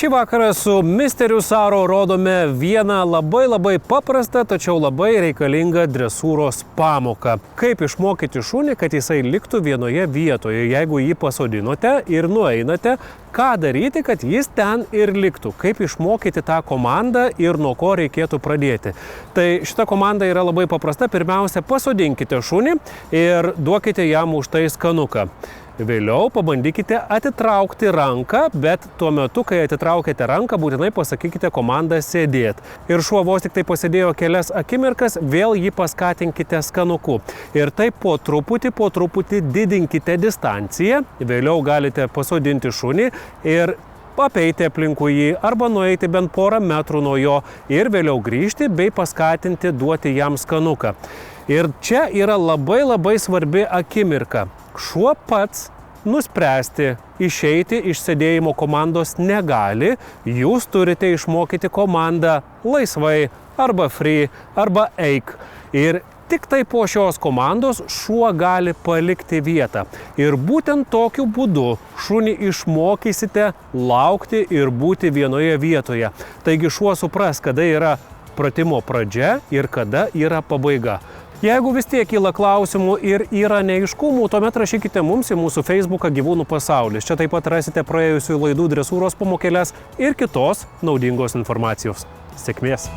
Šį vakarą su Misteriu Saro rodome vieną labai paprastą, tačiau labai reikalingą dresūros pamoką. Kaip išmokyti šunį, kad jisai liktų vienoje vietoje, jeigu jį pasodinote ir nueinate, ką daryti, kad jis ten ir liktų. Kaip išmokyti tą komandą ir nuo ko reikėtų pradėti. Tai šita komanda yra labai paprasta. Pirmiausia, pasodinkite šunį ir duokite jam už tai skanuką. Vėliau pabandykite atitraukti ranką, bet tuo metu, kai atitraukite ranką, būtinai pasakykite komandą sėdėt. Ir šuo vos tik tai pasėdėjo kelias akimirkas, vėl jį paskatinkite skanuku. Ir taip po truputį didinkite distanciją. Vėliau galite pasodinti šunį ir apeiti aplinkui jį arba nueiti bent porą metrų nuo jo ir vėliau grįžti bei paskatinti duoti jam skanuką. Ir čia yra labai svarbi akimirka. Šuo pats nuspręsti išeiti iš sėdėjimo komandos negali. Jūs turite išmokyti komandą laisvai arba free arba eik. Ir tik tai po šios komandos šuo gali palikti vietą. Ir būtent tokiu būdu šunį išmokysite laukti ir būti vienoje vietoje. Taigi šuo supras, kada yra pratimo pradžia ir kada yra pabaiga. Jeigu vis tiek kyla klausimų ir yra neaiškumų, tuomet rašykite mums į mūsų Facebooką Gyvūnų pasaulis. Čia taip pat rasite praėjusių laidų dresūros pamokėles ir kitos naudingos informacijos. Sėkmės!